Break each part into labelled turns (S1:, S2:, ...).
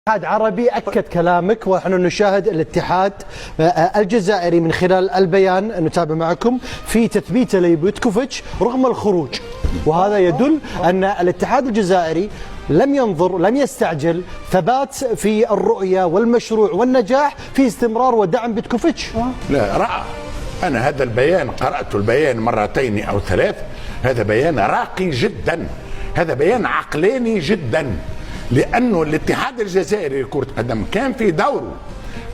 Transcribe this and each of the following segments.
S1: اتحاد عربي أكد كلامك، ونحن نشاهد الاتحاد الجزائري من خلال البيان نتابع معكم في تثبيته لبيتكوفيتش رغم الخروج، وهذا يدل أن الاتحاد الجزائري لم يستعجل، ثبات في الرؤية والمشروع والنجاح في استمرار ودعم بيتكوفيتش.
S2: لا رائع. أنا هذا البيان قرأت البيان مرتين أو ثلاث، هذا بيان راقي جدا، هذا بيان عقلاني جدا، لأنه الاتحاد الجزائري لكرة القدم كان في دوره.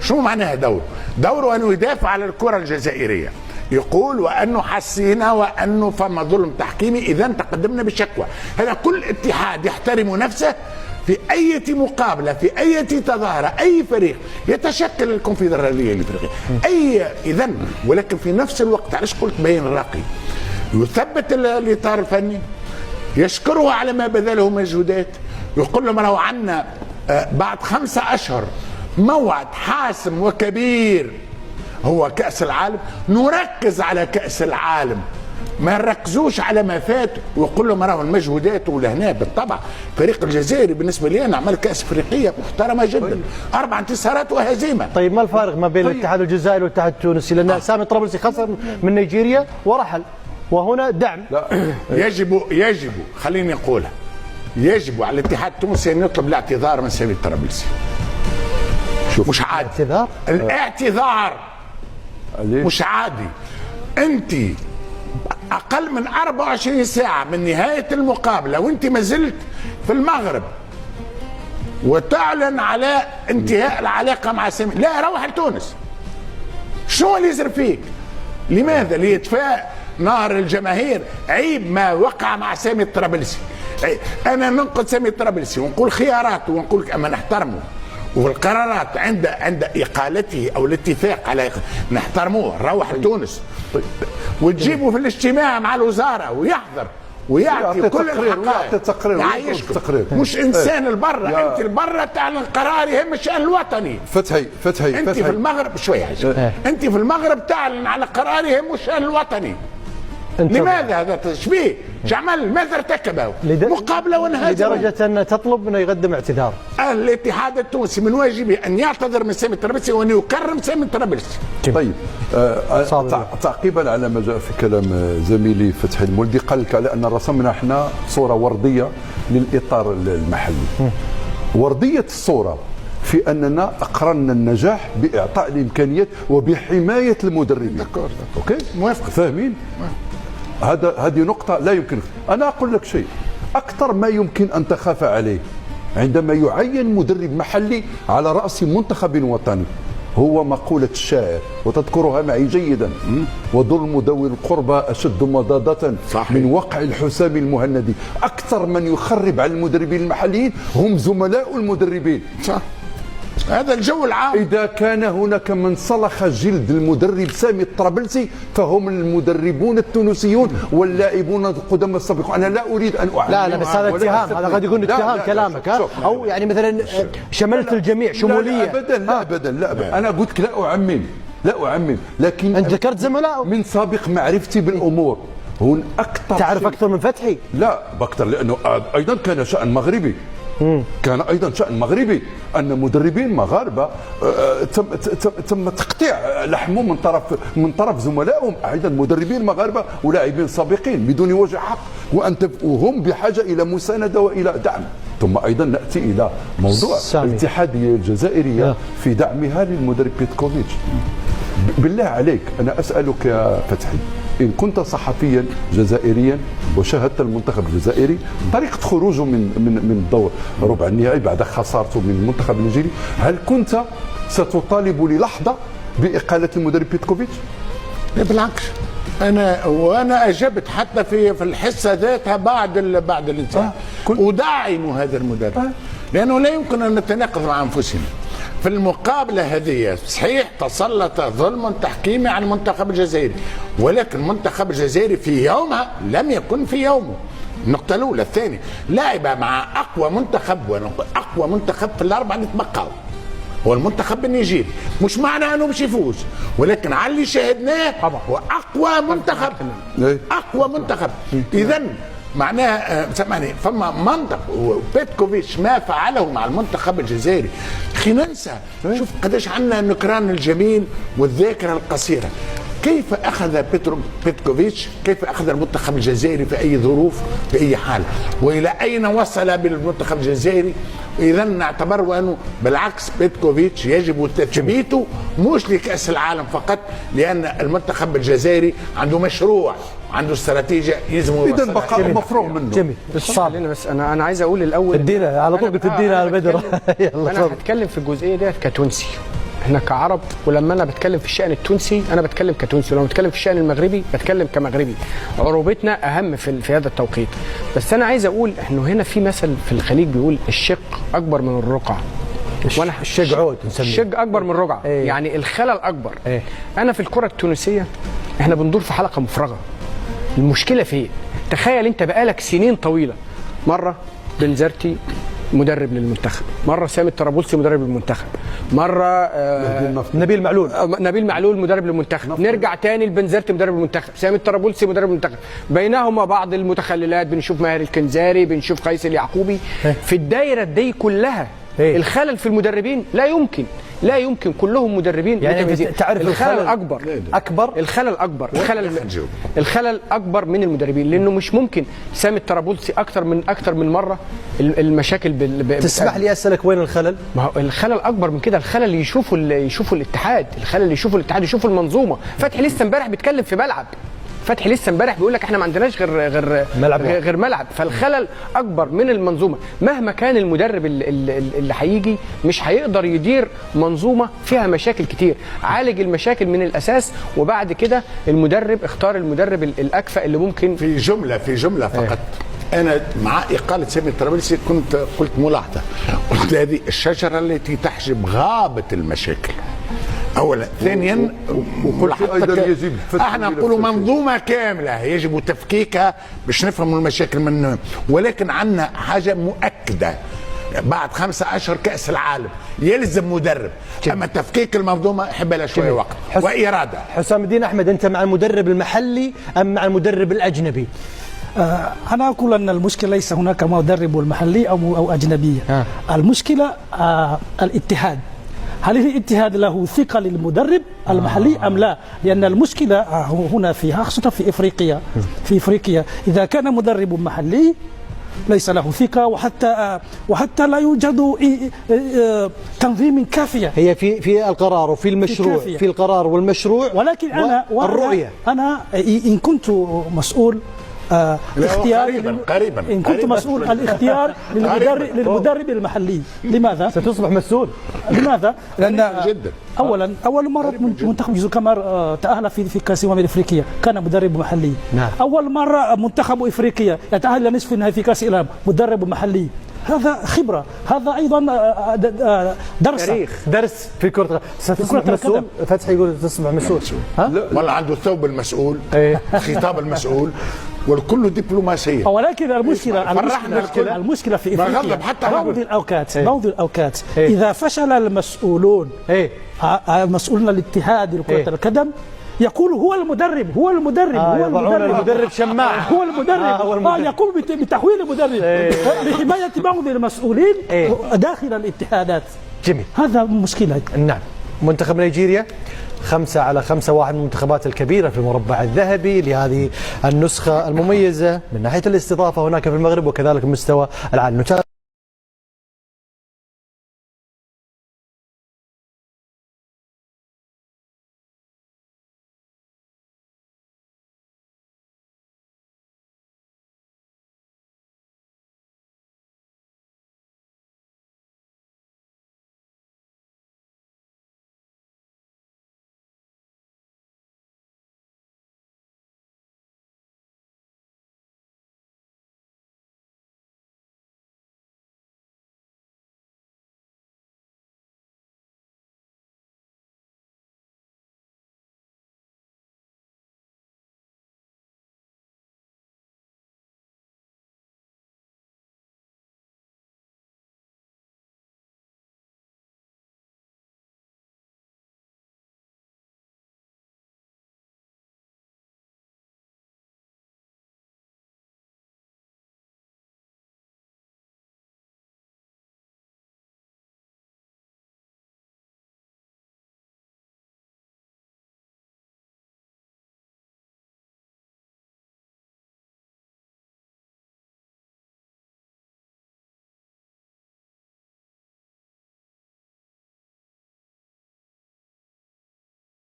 S2: شو معناها دوره؟ دوره أنه يدافع على الكرة الجزائرية، يقول وأنه حسينا وأنه فما ظلم تحكيمي إذا تقدمنا بشكوى. هذا كل اتحاد يحترم نفسه في أي مقابلة، في أي تظاهرة، أي فريق يتشكل الكونفدرالية الإفريقية إذا. ولكن في نفس الوقت علاش قلت بيان راقي؟ يثبت الإطار الفني، يشكره على ما بذله مجهودات، يقول لهم راهو عندنا بعد 5 أشهر موعد حاسم وكبير هو كأس العالم، نركز على كأس العالم، ما نركزوش على ما فات. ويقول لهم راهو المجهودات ولهنا بالطبع فريق الجزائري بالنسبه لي انا عمل كأس افريقيه محترمه جدا، 4 انتصارات وهزيمه.
S1: طيب ما الفارق ما بين الاتحاد الجزائري والاتحاد التونسي؟ لان سامي طرابلسي خسر من نيجيريا ورحل، وهنا دعم.
S2: لا يجب خليني اقولها، يجب على الاتحاد التونسي ان يطلب الاعتذار من سامي طرابلسي. شوف مش عادي الاعتذار مش عادي. انت اقل من 24 ساعه من نهايه المقابله وانت ما زلت في المغرب وتعلن على انتهاء العلاقه مع سامي، لا روح لتونس. شو اللي يصير فيك؟ لماذا؟ ليطفاء نار الجماهير. عيب ما وقع مع سامي الطرابلسي. انا ننقد سامي الطرابلسي ونقول خياراته ونقول اما نحترمه، وفي القرارات عند اقالته او الاتفاق على نحترموه. نروح لتونس وتجيبه في الاجتماع مع الوزاره ويحضر ويعطي كل الحقائق، يعيشكم. مش انسان البرة، انت البرة تعلن قرار يهم الشأن الوطني.
S3: فتحي
S2: انت في المغرب شويه انت في المغرب تعلن على قرار يهم الشأن الوطني. لماذا هذا تشبيه؟ شعمل ماذا ارتكبه؟ مقابله ونهاجمه
S1: لدرجه ان تطلب انه يقدم اعتذار.
S2: الاتحاد التونسي من واجبه ان يعتذر من سامي الطرابلسي وان يكرم سامي الطرابلسي.
S3: طيب تعقيبا على ما جاء في كلام زميلي فتحي المولدي، قال لك على ان رسمنا احنا صوره ورديه للاطار المحلي. ورديه الصوره في اننا اقررنا النجاح باعطاء الامكانيات وبحمايه المدربين. اوكي
S2: موافق،
S3: فاهمين؟ هذه نقطة لا يمكن. أنا أقول لك شيء، أكثر ما يمكن أن تخاف عليه عندما يعين مدرب محلي على رأس منتخب وطني هو مقولة الشاعر، وتذكرها معي جيدا: وظلم ذوي القربى أشد مضادة من وقع الحسام المهندي. أكثر من يخرب على المدربين المحليين هم زملاء المدربين.
S2: صح، هذا الجو العام.
S3: إذا كان هناك من صلخ جلد المدرب سامي الطرابلسي فهم المدربون التونسيون واللاعبون القدامى السابقون. أنا لا أريد أن أعلم.
S1: لا بس هذا اتهام، هذا قد يكون اتهام كلامك، أو يعني مثلا شملت الجميع شمولية.
S3: لا أبدا. أنا قلت لا أعمم، لكن
S1: أنت ذكرت زملائه
S3: من سابق معرفتي بالأمور. هون أكثر
S1: تعرف أكثر من فتحي؟
S3: لا بكثر، لأنه أيضا كان شأن مغربي. كان ايضا شأن مغربي ان مدربين مغاربه تم تقطيع لحمهم من طرف زملائهم ايضا مدربين مغاربه ولاعبين سابقين بدون وجه حق، وهم بحاجه الى مسانده والى دعم. ثم ايضا ناتي الى موضوع الاتحاديه الجزائريه في دعمها للمدرب بيتكوفيتش. بالله عليك انا اسالك يا فتحي، إن كنت صحفيا جزائريا وشاهدت المنتخب الجزائري طريقة خروجه من الدور ربع النهائي بعد خسارته من المنتخب النيجيري، هل كنت ستطالب للحظة بإقالة المدرب بيتكوفيتش؟
S2: بالعكس، وانا اجبت حتى في الحصه ذاتها بعد الانتهاء ادعم هذا المدرب، لانه لا يمكن ان نتناقض مع انفسنا. في المقابلة هذه صحيح تسلط ظلم تحكيمي على المنتخب الجزائري، ولكن المنتخب الجزائري في يومها لم يكن في يومه. النقطة الأولى. الثانية، لعب مع أقوى منتخب في الأربعة اللي تبقوا هو المنتخب النيجيري. مش معنى أنه مش يفوز، ولكن على اللي شاهدناه هو أقوى منتخب. إذا معناها سامعني فما منطق. وبيتكوفيتش ما فعله مع المنتخب الجزائري خلينا ننسى. شوف قداش عندنا النكران الجميل والذاكره القصيره. كيف اخذ بيتكوفيتش، كيف اخذ المنتخب الجزائري في اي ظروف في اي حال، والى اين وصل بالمنتخب الجزائري. اذا نعتبر انه بالعكس بيتكوفيتش يجب تثبيته مش لكاس العالم فقط، لان المنتخب الجزائري عنده مشروع، عنده استراتيجيه يلزم
S3: اذا بقاء مفروغ منه.
S1: جميل.
S4: خلينا بس انا عايز اقول الاول
S1: ادينا على طول، بتدينا على بدر.
S4: انا هتكلم في الجزئيه ديت كتونسي، احنا كعرب، ولما انا بتكلم في الشأن التونسي انا بتكلم كتونسي، ولما بتكلم في الشأن المغربي بتكلم كمغربي. عروبتنا اهم في هذا التوقيت. بس انا عايز اقول انه هنا في مثل في الخليج بيقول الشق اكبر من الرقعه.
S1: وانا الشق عود نسميه،
S4: الشق اكبر من الرقعه. يعني الخلل اكبر. انا في الكره التونسيه احنا بندور في حلقه مفرغه. المشكله فين؟ تخيل انت بقالك سنين طويله، مره بنزرتي مدرب للمنتخب، مره سامي الطرابلسي مدرب للمنتخب، مره
S1: نبيل معلول مدرب للمنتخب، نرجع تاني لبنزرتي مدرب للمنتخب، سامي الطرابلسي مدرب للمنتخب، بينهما بعض المتخللات، بنشوف ماهر الكنزاري، بنشوف قيس اليعقوبي. في الدايره دي كلها الخلل في المدربين لا يمكن كلهم مدربين يعني تعرف
S4: الخلل الخلل اكبر من المدربين، لانه مش ممكن سامي الطرابلسي اكثر من مره المشاكل
S1: تسمح لي اسالك وين الخلل؟
S4: ما هو الخلل اكبر من كده. الخلل اللي يشوفوا الاتحاد، يشوفوا المنظومه. فتحي لسه امبارح بيتكلم في ملعب، فتحي لسه امبارح بيقول لك احنا ما عندناش غير ملعب. فالخلل اكبر من المنظومه. مهما كان المدرب اللي هيجي مش هيقدر يدير منظومه فيها مشاكل كتير. عالج المشاكل من الاساس، وبعد كده اختار المدرب الاكفأ اللي ممكن.
S2: في جمله فقط. انا مع اقاله سامي الطرابلسي قلت ملاحظه، قلت هذه الشجره التي تحجب غابه المشاكل اولا. ثانيا احنا نقولوا منظومه كامله يجب تفكيكها باش نفهموا المشاكل منه. ولكن عندنا حاجه مؤكده، بعد 5 أشهر كأس العالم يلزم مدرب. اما تفكيك المنظومه يحب لها شويه وقت واراده.
S1: حسام الدين احمد، انت مع المدرب المحلي ام مع المدرب الاجنبي؟
S5: أنا أقول أن المشكلة ليس هناك مدرب محلي أو أجنبية. المشكلة الاتحاد. هل الاتحاد له ثقة للمدرب المحلي أم لا؟ لأن المشكلة هنا فيها، خاصة في إفريقيا إذا كان مدرب محلي ليس له ثقة، وحتى لا يوجد تنظيم كافية.
S1: هي في القرار وفي المشروع، في القرار والمشروع،
S5: ولكن
S1: الرؤية.
S5: أنا إن كنت مسؤول
S2: قريبا
S5: إن كنت مسؤول الاختيار للمدرب المحلي. لماذا؟
S1: ستصبح مسؤول.
S5: لماذا؟ لأن
S2: جدا.
S5: أول مرة منتخب جزر القمر تأهل في كأس الأمم الأفريقية كان مدرب محلي.
S1: نعم.
S5: أول مرة منتخب إفريقيا يتأهل لنصف النهائي في كأس العالم مدرب محلي. هذا خبرة، هذا أيضا
S1: درس في كرة. ستصبح مسؤول. فتحي يقول تصبح مسؤول.
S2: والله عنده ثوب المسؤول، خطاب المسؤول، والكل دبلوماسية.
S5: ولكن المشكلة في إفريقيا بعض الأوقات إذا فشل المسؤولون، مسؤولون الاتحاد لكرة القدم، يقول هو المدرب
S1: شماعة،
S5: هو المدرب يقوم بتحويل المدرب لحماية بعض المسؤولين داخل الاتحادات.
S1: جميل.
S5: هذا مشكلة.
S1: نعم. منتخب نيجيريا 5-5 واحد من المنتخبات الكبيرة في المربع الذهبي لهذه النسخة المميزة من ناحية الاستضافة هناك في المغرب وكذلك مستوى العالم.